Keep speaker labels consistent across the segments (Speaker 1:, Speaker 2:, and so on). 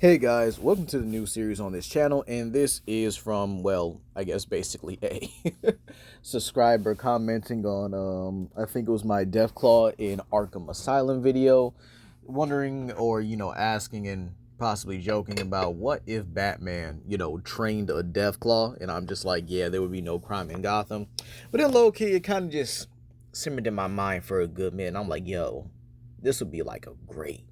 Speaker 1: Hey guys, welcome to the new series on this channel, and this is from, well, I guess basically a subscriber commenting on, I think it was my Deathclaw in Arkham Asylum video, wondering or, asking and possibly joking about what if Batman, trained a Deathclaw, and I'm just like, yeah, there would be no crime in Gotham. But then low-key, it kind of just simmered in my mind for a good minute, and I'm like, yo, this would be like a great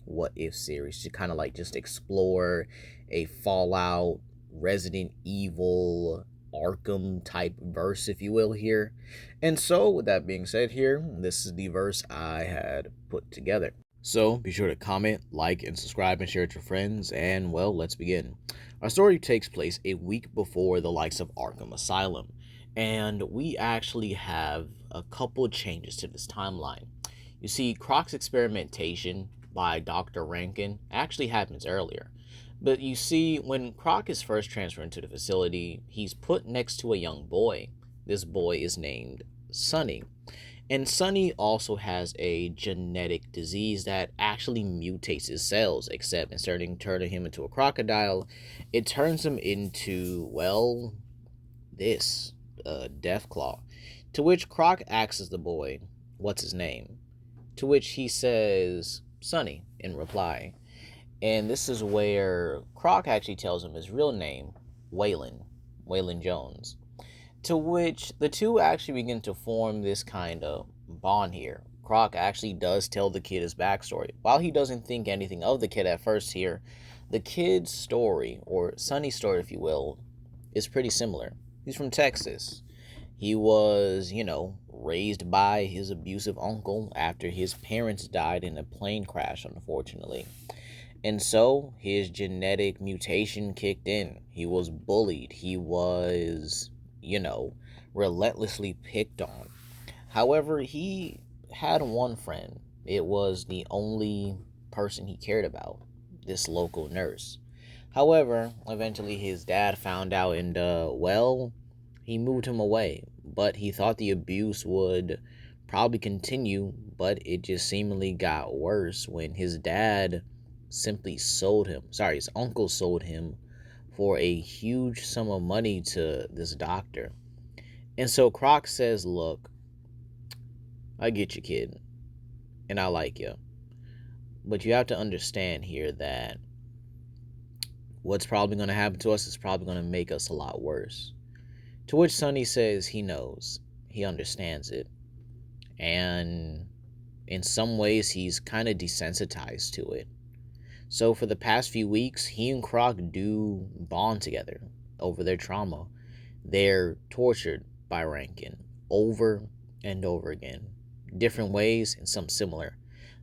Speaker 1: what if series to kind of like just explore a Fallout, Resident Evil, Arkham type verse, if you will, here. And so, with that being said, here, this is the verse I had put together. So, be sure to comment, like, and subscribe and share it with your friends. And, well, let's begin. Our story takes place a week before the likes of Arkham Asylum. And we actually have a couple changes to this timeline. You see, Croc's experimentation by Dr. Rankin actually happens earlier. But you see, when Croc is first transferred into the facility, he's put next to a young boy. This boy is named Sonny. And Sonny also has a genetic disease that actually mutates his cells, except instead of turning him into a crocodile, it turns him into, well, this, Deathclaw. To which Croc asks the boy, what's his name? To which he says, Sonny, in reply. And this is where Croc actually tells him his real name, Waylon Jones. To which the two actually begin to form this kind of bond here. Croc actually does tell the kid his backstory. While he doesn't think anything of the kid at first here, the kid's story, or Sonny's story if you will, is pretty similar. He's from Texas. He was, raised by his abusive uncle after his parents died in a plane crash, unfortunately. And so his genetic mutation kicked in. He was bullied. He was, relentlessly picked on. However, he had one friend. It was the only person he cared about, this local nurse. However, eventually his dad found out and, he moved him away, but he thought the abuse would probably continue, but it just seemingly got worse when his dad simply his uncle sold him for a huge sum of money to this doctor. And so Croc says, look, I get you, kid, and I like you, but you have to understand here that what's probably going to happen to us is probably going to make us a lot worse. To which Sonny says he knows, he understands it, and in some ways he's kind of desensitized to it. So for the past few weeks, he and Croc do bond together over their trauma. They're tortured by Rankin over and over again, different ways and some similar.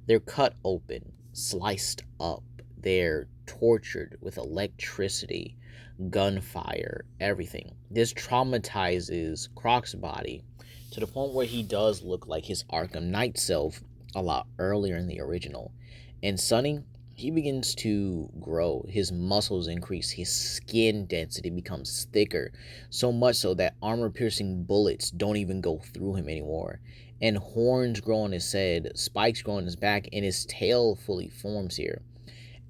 Speaker 1: They're cut open, sliced up, they're tortured with electricity, gunfire, everything. This traumatizes Croc's body to the point where he does look like his Arkham Knight self a lot earlier in the original. And Sonny, he begins to grow. His muscles increase. His skin density becomes thicker, so much so that armor-piercing bullets don't even go through him anymore. And horns grow on his head, spikes grow on his back, and his tail fully forms here.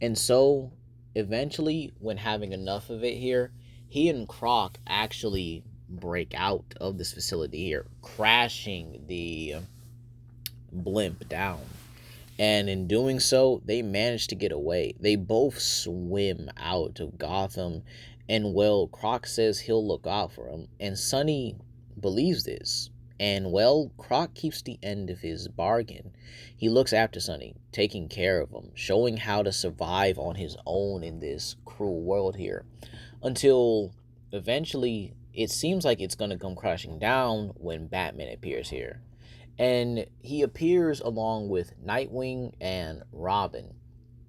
Speaker 1: And so, eventually, when having enough of it here, he and Croc actually break out of this facility here, crashing the blimp down. And in doing so, they manage to get away. They both swim out of Gotham, and well, Croc says he'll look out for him, and Sonny believes this. And well, Croc keeps the end of his bargain. He looks after Sonny, taking care of him, showing how to survive on his own in this cruel world here. Until eventually, it seems like it's going to come crashing down when Batman appears here. And he appears along with Nightwing and Robin.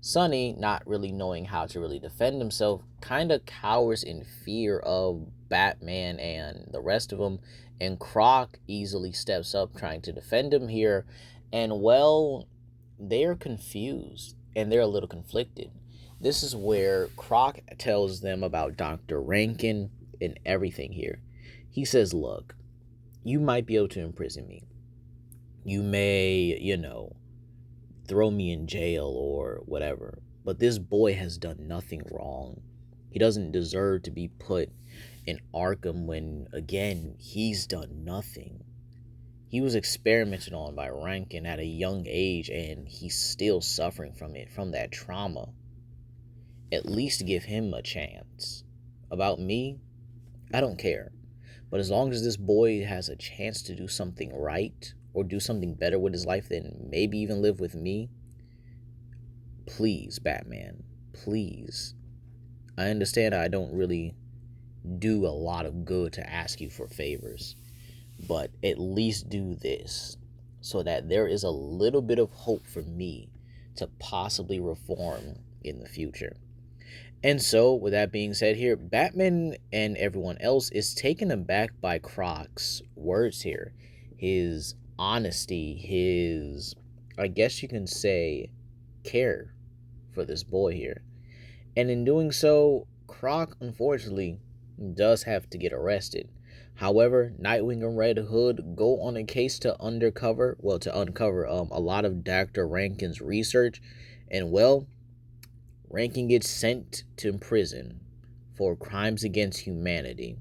Speaker 1: Sonny, not really knowing how to really defend himself, kind of cowers in fear of Batman and the rest of them, and Croc easily steps up trying to defend him here, and well, they're confused, and they're a little conflicted. This is where Croc tells them about Dr. Rankin and everything here. He says, look, you might be able to imprison me. You may, throw me in jail or whatever. But this boy has done nothing wrong. He doesn't deserve to be put in Arkham when, again, he's done nothing. He was experimented on by Rankin at a young age, and he's still suffering from it, from that trauma. At least give him a chance. About me, I don't care. But as long as this boy has a chance to do something right or do something better with his life than maybe even live with me, please, Batman, please. I understand I don't really do a lot of good to ask you for favors, but at least do this so that there is a little bit of hope for me to possibly reform in the future. And so, with that being said here, Batman and everyone else is taken aback by Croc's words here. His honesty, his, I guess you can say, care for this boy here. And in doing so, Croc, unfortunately, does have to get arrested. However, Nightwing and Red Hood go on a case to uncover a lot of Dr. Rankin's research, and well, Rankin gets sent to prison for crimes against humanity.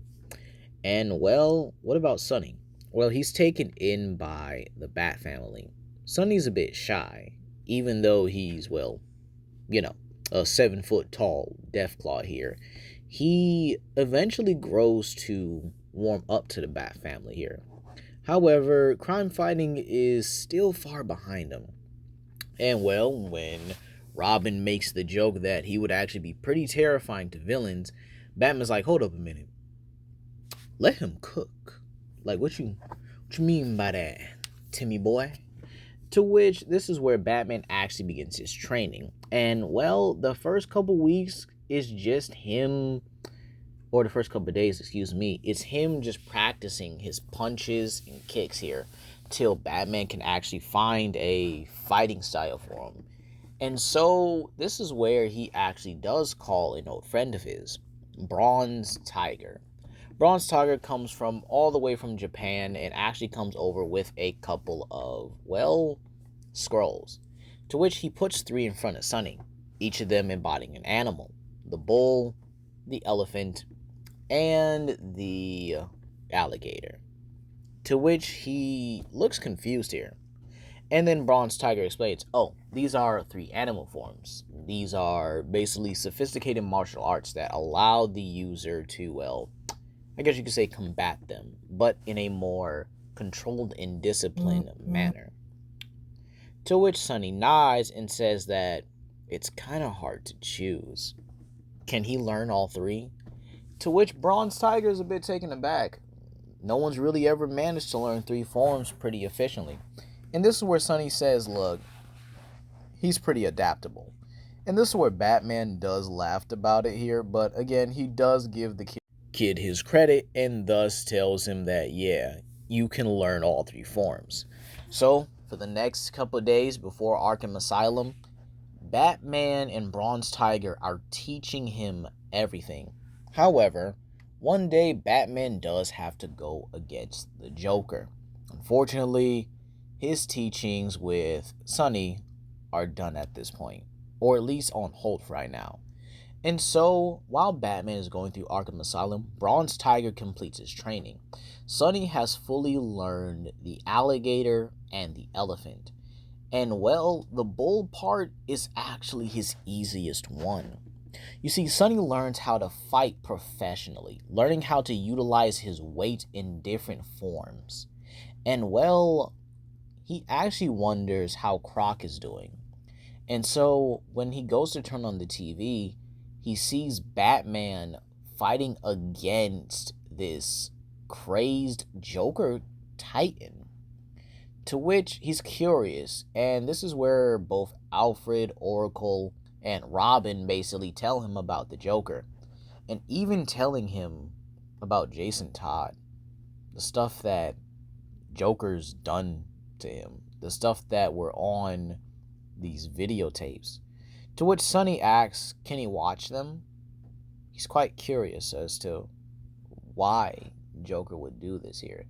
Speaker 1: And well, what about Sonny? Well, he's taken in by the Bat family. Sonny's a bit shy, even though he's, well, a 7-foot tall Deathclaw here. He eventually grows to warm up to the Bat family here. However, crime fighting is still far behind him. And well, when Robin makes the joke that he would actually be pretty terrifying to villains, Batman's like, hold up a minute. Let him cook. Like, what you mean by that, Timmy boy? To which, this is where Batman actually begins his training. And, well, the first couple weeks is just him, or the first couple days, it's him just practicing his punches and kicks here till Batman can actually find a fighting style for him. And so, this is where he actually does call an old friend of his, Bronze Tiger. Bronze Tiger comes from all the way from Japan and actually comes over with a couple of, well, scrolls, to which he puts 3 in front of Sonny, each of them embodying an animal: the bull, the elephant, and the alligator. To which he looks confused here. And then Bronze Tiger explains, oh, these are 3 animal forms. These are basically sophisticated martial arts that allow the user to, well, I guess you could say combat them, but in a more controlled and disciplined manner. To which Sonny nods and says that it's kind of hard to choose. Can he learn all 3? To which Bronze Tiger is a bit taken aback. No one's really ever managed to learn 3 forms pretty efficiently. And this is where Sonny says, look, he's pretty adaptable. And this is where Batman does laugh about it here, but again, he does give the kid his credit and thus tells him that, yeah, you can learn all 3 forms. So, for the next couple of days before Arkham Asylum, Batman and Bronze Tiger are teaching him everything. However, one day Batman does have to go against the Joker. Unfortunately, his teachings with Sonny are done at this point, or at least on hold for right now. And so, while Batman is going through Arkham Asylum, Bronze Tiger completes his training. Sonny has fully learned the alligator and the elephant. And well, the bull part is actually his easiest one. You see, Sonny learns how to fight professionally, learning how to utilize his weight in different forms. And well, he actually wonders how Croc is doing. And so, when he goes to turn on the TV, he sees Batman fighting against this crazed Joker Titan. To which he's curious, and this is where both Alfred, Oracle, and Robin basically tell him about the Joker, and even telling him about Jason Todd, the stuff that Joker's done to him, the stuff that were on these videotapes. To which Sonny asks, can he watch them? He's quite curious as to why Joker would do this here.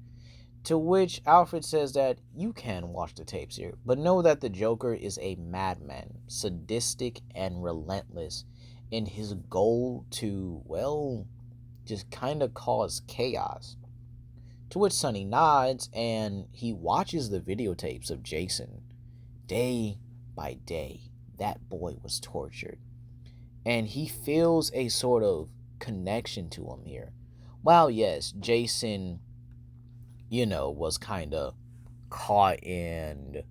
Speaker 1: To which Alfred says that you can watch the tapes here, but know that the Joker is a madman, sadistic and relentless in his goal to, well, just kind of cause chaos. To which Sonny nods and he watches the videotapes of Jason. Day by day, that boy was tortured. And he feels a sort of connection to him here. While, yes, Jason, was kind of caught and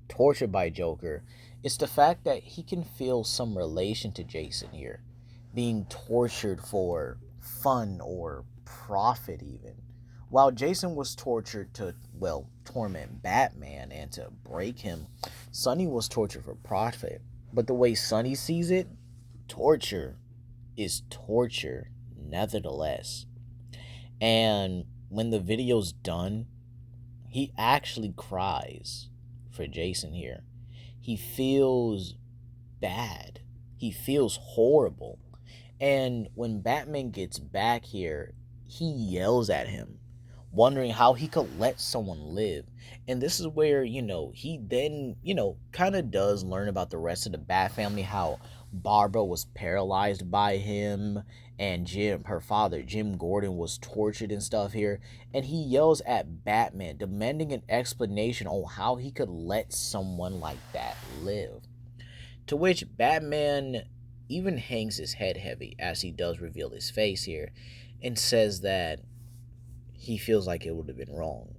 Speaker 1: tortured by Joker, it's the fact that he can feel some relation to Jason here, being tortured for fun or profit, even. While Jason was tortured to, well, torment Batman and to break him, Sonny was tortured for profit. But the way Sonny sees it, torture is torture, nevertheless. And when the video's done, he actually cries for Jason here. He feels bad. He feels horrible. And when Batman gets back here, he yells at him, wondering how he could let someone live. And this is where, he then, kind of does learn about the rest of the Bat family, how Barbara was paralyzed by him, and her father, Jim Gordon, was tortured and stuff here. And he yells at Batman, demanding an explanation on how he could let someone like that live. To which Batman even hangs his head heavy as he does reveal his face here and says that he feels like it would have been wrong.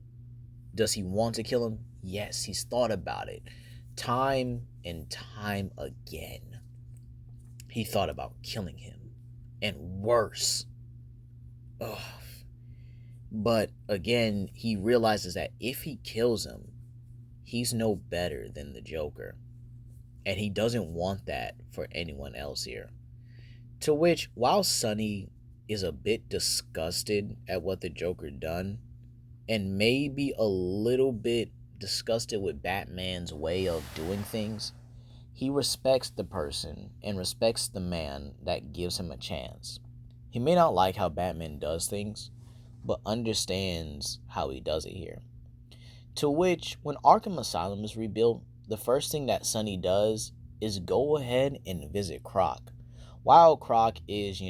Speaker 1: Does he want to kill him? Yes, he's thought about it. Time and time again. He thought about killing him. And worse. Ugh. But again, he realizes that if he kills him, he's no better than the Joker. And he doesn't want that for anyone else here. To which, while Sonny is a bit disgusted at what the Joker done, and maybe a little bit disgusted with Batman's way of doing things, he respects the person and respects the man that gives him a chance. He may not like how Batman does things, but understands how he does it here. To which, when Arkham Asylum is rebuilt, the first thing that Sonny does is go ahead and visit Croc. While Croc is,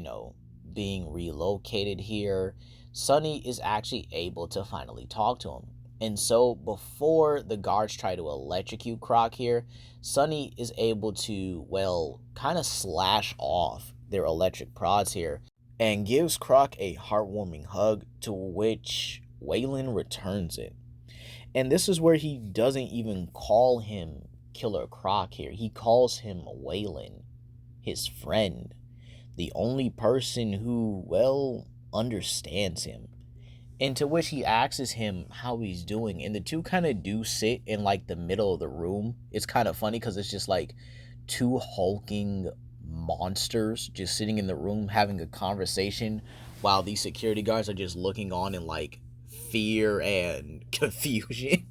Speaker 1: being relocated here, Sonny is actually able to finally talk to him. And so before the guards try to electrocute Croc here, Sonny is able to, well, kind of slash off their electric prods here and gives Croc a heartwarming hug, to which Waylon returns it. And this is where he doesn't even call him Killer Croc here. He calls him Waylon, his friend, the only person who, well, understands him. And to which he asks him how he's doing. And the two kind of do sit in like the middle of the room. It's kind of funny because it's just like two hulking monsters just sitting in the room having a conversation while these security guards are just looking on in like fear and confusion.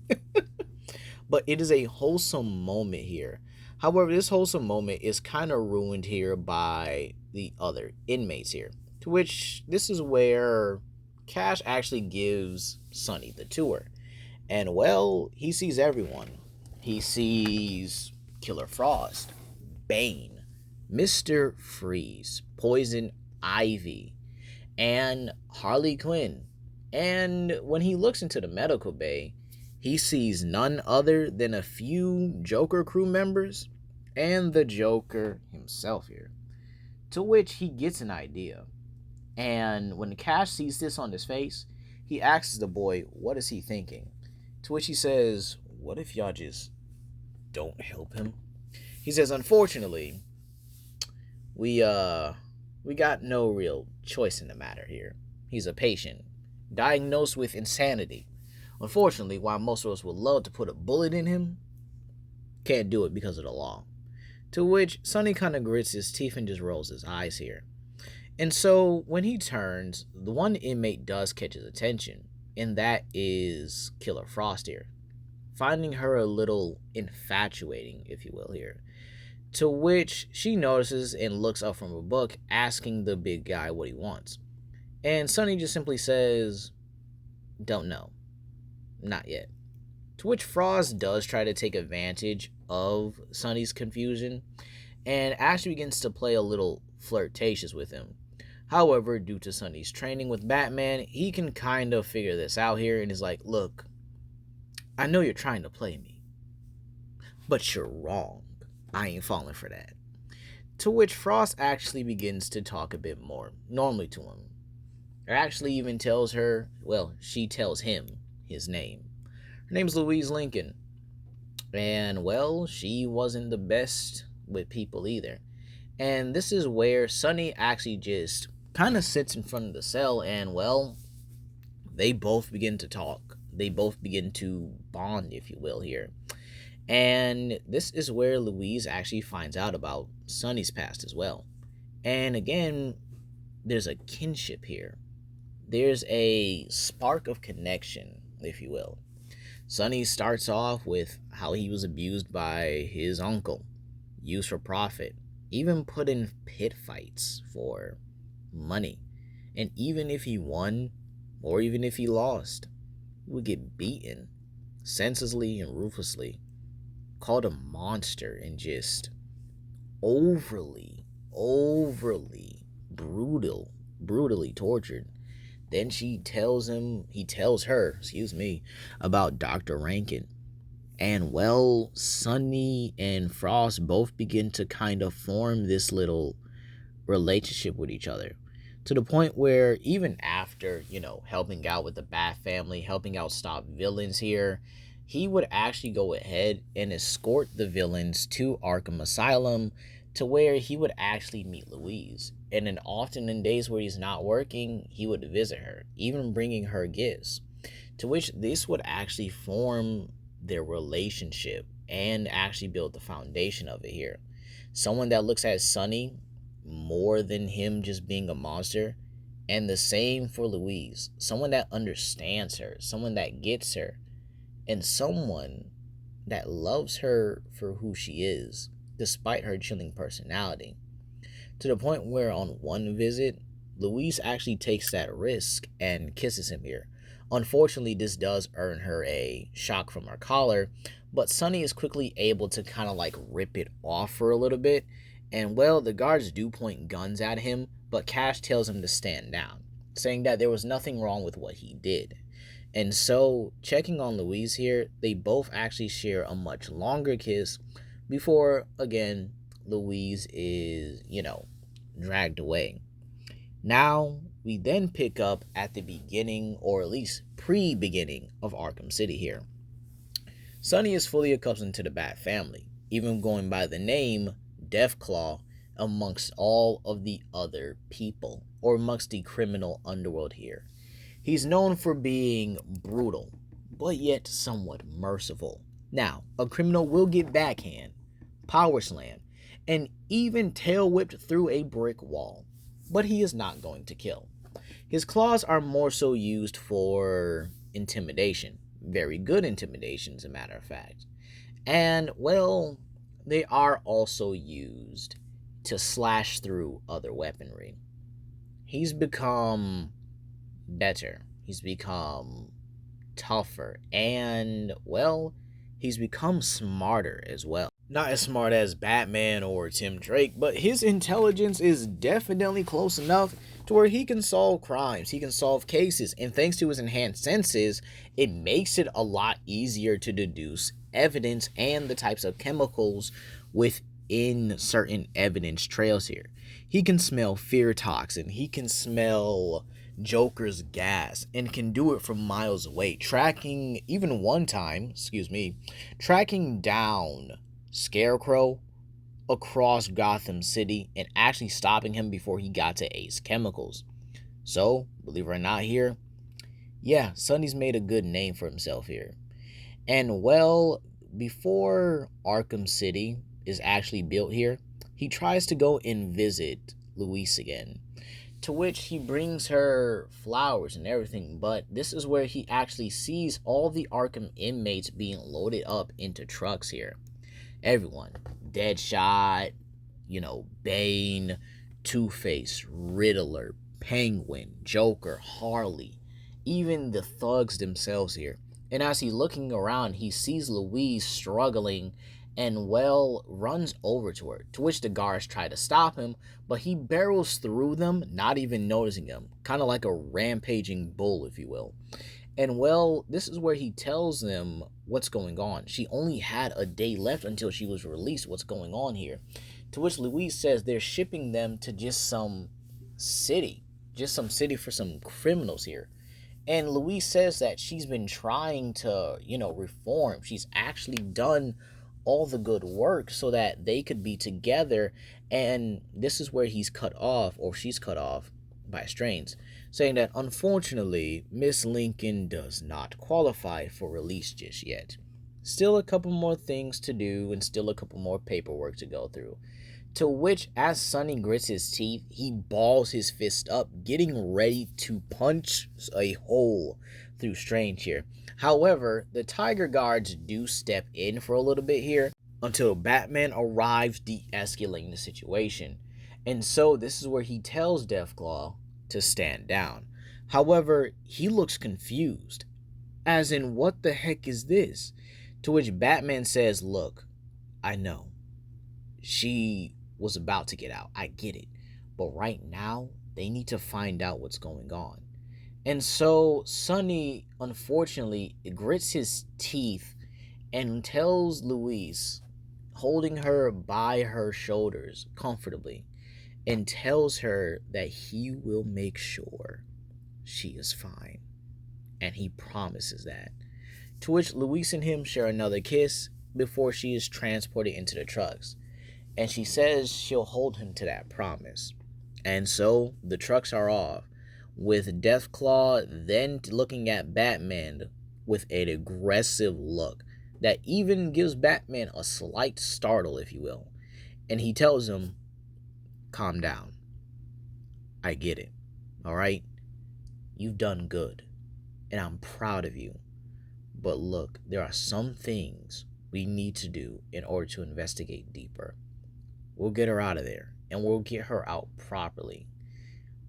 Speaker 1: But it is a wholesome moment here. However, this wholesome moment is kind of ruined here by the other inmates here. To which this is where Cash actually gives Sonny the tour. And, well, he sees everyone. He sees Killer Frost, Bane, Mr. Freeze, Poison Ivy, and Harley Quinn. And when he looks into the medical bay, he sees none other than a few Joker crew members and the Joker himself here. To which he gets an idea. And when Cash sees this on his face, he asks the boy, what is he thinking? To which he says, what if y'all just don't help him? He says, unfortunately, we got no real choice in the matter here. He's a patient, diagnosed with insanity. Unfortunately, while most of us would love to put a bullet in him, can't do it because of the law. To which Sonny kind of grits his teeth and just rolls his eyes here. And so when he turns, the one inmate does catch his attention, and that is Killer Frost here, finding her a little infatuating, if you will, here. To which she notices and looks up from a book, asking the big guy what he wants. And Sonny just simply says, don't know. not yet. To which Frost does try to take advantage of Sonny's confusion and actually begins to play a little flirtatious with him. However, due to Sonny's training with Batman, he can kind of figure this out here and is like, look, I know you're trying to play me, but you're wrong. I ain't falling for that. To which Frost actually begins to talk a bit more normally to him. Or actually even tells her, well, she tells him his name. Her name's Louise Lincoln. And, well, she wasn't the best with people either. And this is where Sonny actually just kind of sits in front of the cell and, well, they both begin to talk. They both begin to bond, if you will, here. And this is where Louise actually finds out about Sonny's past as well. And again, there's a kinship here. There's a spark of connection, if you will. Sonny starts off with how he was abused by his uncle, used for profit, even put in pit fights for money. And even if he won, or even if he lost, he would get beaten senselessly and ruthlessly, called a monster, and just overly brutally tortured. Then he tells her, about Dr. Rankin. And, well, Sonny and Frost both begin to kind of form this little relationship with each other. To the point where even after, helping out with the Bat family, helping out stop villains here, he would actually go ahead and escort the villains to Arkham Asylum, to where he would actually meet Louise. And then often in days where he's not working, he would visit her, even bringing her gifts. To which this would actually form their relationship and actually build the foundation of it here. Someone that looks at Sonny more than him just being a monster, and the same for Louise. Someone that understands her, someone that gets her, and someone that loves her for who she is, despite her chilling personality. To the point where on one visit, Louise actually takes that risk and kisses him here. Unfortunately, this does earn her a shock from her collar, but Sonny is quickly able to kind of like rip it off for a little bit. And, well, the guards do point guns at him, but Cash tells him to stand down, saying that there was nothing wrong with what he did. And so, checking on Louise here, they both actually share a much longer kiss before, again, Louise is, dragged away. Now, we then pick up at the beginning, or at least pre-beginning, of Arkham City here. Sonny is fully accustomed to the Bat family, even going by the name Deathclaw amongst all of the other people, or amongst the criminal underworld here. He's known for being brutal, but yet somewhat merciful. Now, a criminal will get backhand, power slam, and even tail whipped through a brick wall, but he is not going to kill. His claws are more so used for intimidation, very good intimidation as a matter of fact. And, well, they are also used to slash through other weaponry. He's become better. He's become tougher. And, well, he's become smarter as well. Not as smart as Batman or Tim Drake, but his intelligence is definitely close enough to where he can solve crimes, he can solve cases, and thanks to his enhanced senses, it makes it a lot easier to deduce evidence and the types of chemicals within certain evidence trails here. He can smell fear toxin, he can smell Joker's gas, and can do it from miles away, tracking down Scarecrow across Gotham City and actually stopping him before he got to Ace Chemicals. So, believe it or not here, yeah, Sonny's made a good name for himself here. And, well, before Arkham City is actually built here, he tries to go and visit Louise again, to which he brings her flowers and everything, but this is where he actually sees all the Arkham inmates being loaded up into trucks here. Everyone. Deadshot, Bane, Two-Face, Riddler, Penguin, Joker, Harley, even the thugs themselves here. And as he's looking around, he sees Louise struggling and well runs over to her, to which the guards try to stop him, but he barrels through them, not even noticing them, kind of like a rampaging bull, if you will. And well, this is where he tells them what's going on. She only had a day left until she was released. What's going on here? To which Louise says they're shipping them to just some city for some criminals here. And Louise says that she's been trying to, reform. She's actually done all the good work so that they could be together. And this is where he's cut off, or she's cut off by Strains, saying that unfortunately, Miss Lincoln does not qualify for release just yet. Still a couple more things to do and still a couple more paperwork to go through. To which, as Sonny grits his teeth, he balls his fist up, getting ready to punch a hole through Strange here. However, the Tiger Guards do step in for a little bit here until Batman arrives, de-escalating the situation. And so this is where he tells Deathclaw to stand down. However, he looks confused, as in, what the heck is this? To which Batman says, look, I know. She was about to get out. I get it. But right now, they need to find out what's going on. And so Sonny, unfortunately, grits his teeth and tells Louise, holding her by her shoulders comfortably, and tells her that he will make sure she is fine. And he promises that. To which Louise and him share another kiss before she is transported into the trucks. And she says she'll hold him to that promise. And so the trucks are off, with Deathclaw then looking at Batman with an aggressive look that even gives Batman a slight startle, if you will. And he tells him, calm down. I get it. All right? You've done good. And I'm proud of you. But look, there are some things we need to do in order to investigate deeper. We'll get her out of there, and we'll get her out properly.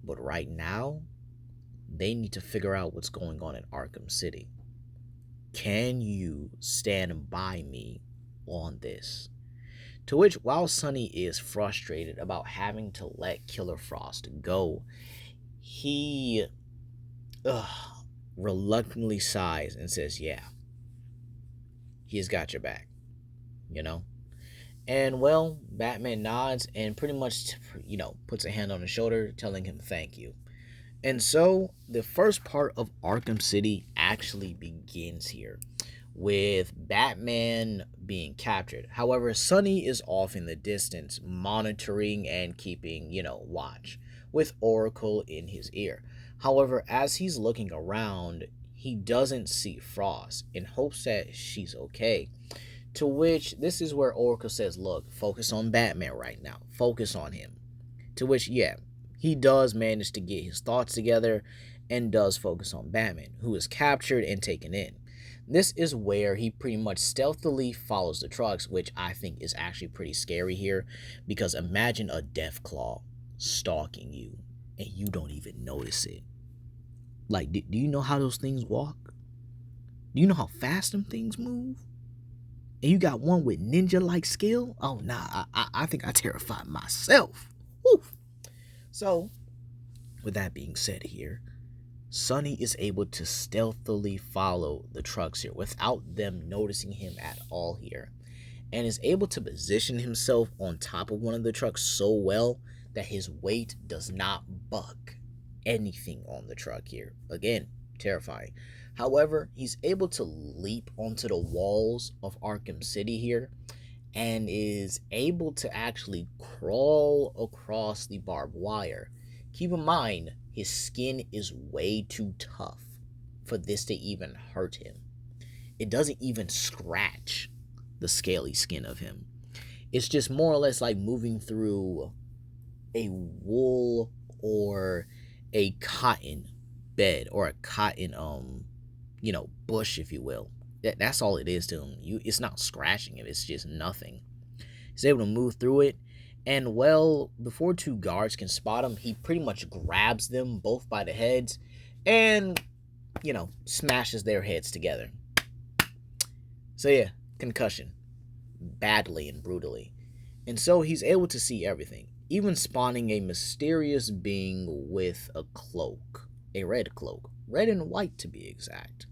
Speaker 1: But right now, they need to figure out what's going on in Arkham City. Can you stand by me on this? To which, while Sonny is frustrated about having to let Killer Frost go, he reluctantly sighs and says, yeah, he's got your back, And, well, Batman nods and pretty much, puts a hand on his shoulder, telling him thank you. And so, the first part of Arkham City actually begins here, with Batman being captured. However, Sonny is off in the distance, monitoring and keeping, watch, with Oracle in his ear. However, as he's looking around, he doesn't see Frost, in hopes that she's okay. To which, this is where Oracle says, look, focus on Batman right now. Focus on him. To which, yeah, he does manage to get his thoughts together and does focus on Batman, who is captured and taken in. This is where he pretty much stealthily follows the trucks, which I think is actually pretty scary here, because imagine a Deathclaw stalking you and you don't even notice it. Like, do you know how those things walk? Do you know how fast them things move? And you got one with ninja-like skill? Oh, nah, I think I terrified myself. Woo. So, with that being said here, Sonny is able to stealthily follow the trucks here without them noticing him at all here, and is able to position himself on top of one of the trucks so well that his weight does not buck anything on the truck here. Again, terrifying. However, he's able to leap onto the walls of Arkham City here and is able to actually crawl across the barbed wire. Keep in mind, his skin is way too tough for this to even hurt him. It doesn't even scratch the scaly skin of him. It's just more or less like moving through a wool or a cotton bed or a cotton bush, if you will. That's all it is to him. It's not scratching it, it's just nothing. He's able to move through it, and well, before two guards can spot him, he pretty much grabs them both by the heads and smashes their heads together. So yeah, concussion, badly and brutally. And so he's able to see everything, even spawning a mysterious being with a cloak, a red cloak, red and white to be exact.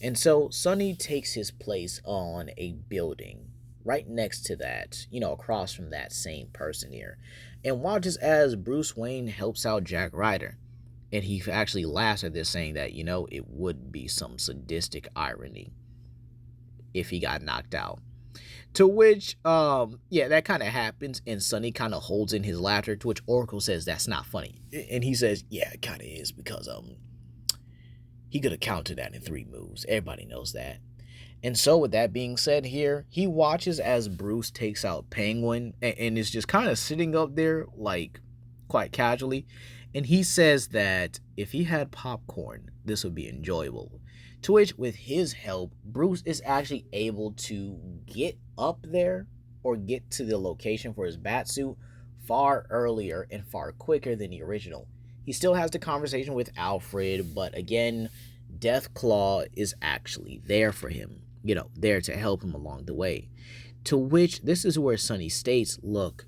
Speaker 1: And so Sonny takes his place on a building right next to that, across from that same person here, and watches as Bruce Wayne helps out Jack Ryder. And he actually laughs at this, saying that, it would be some sadistic irony if he got knocked out. To which, yeah, that kind of happens, and Sonny kind of holds in his laughter, to which Oracle says that's not funny. And he says, yeah, it kind of is, because, he could have countered that in 3 moves. Everybody knows that. And so, with that being said here, he watches as Bruce takes out Penguin and is just kind of sitting up there, like, quite casually. And he says that if he had popcorn, this would be enjoyable. To which, with his help, Bruce is actually able to get up there or get to the location for his batsuit far earlier and far quicker than the original. He still has the conversation with Alfred, but again, Deathclaw is actually there for him, there to help him along the way. To which, this is where Sonny states, look,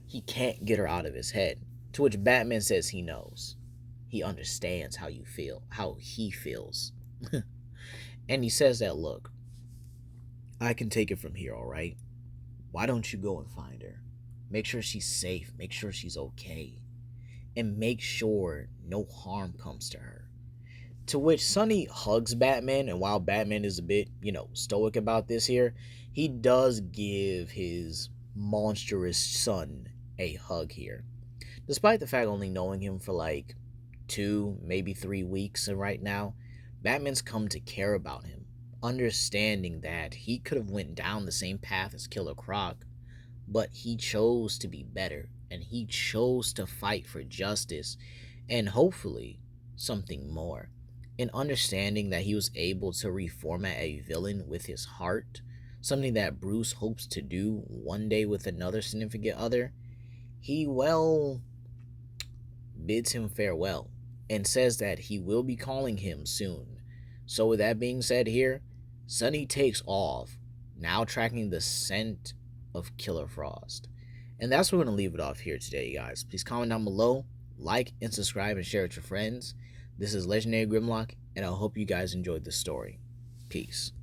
Speaker 1: he can't get her out of his head. To which Batman says he knows. He understands how you feel, how he feels. And he says that, look, I can take it from here, all right? Why don't you go and find her? Make sure she's safe, make sure she's okay, and make sure no harm comes to her. To which Sonny hugs Batman, and while Batman is a bit, stoic about this here, he does give his monstrous son a hug here. Despite the fact only knowing him for like 2, maybe 3 weeks right now, Batman's come to care about him, understanding that he could have went down the same path as Killer Croc, but he chose to be better, and he chose to fight for justice, and hopefully something more. In understanding that he was able to reformat a villain with his heart, something that Bruce hopes to do one day with another significant other, he, bids him farewell and says that he will be calling him soon. So with that being said here, Sonny takes off, now tracking the scent of Killer Frost. And that's where we're going to leave it off here today, guys. Please comment down below, like and subscribe and share with your friends. This is Legendary Grimlock, and I hope you guys enjoyed this story. Peace.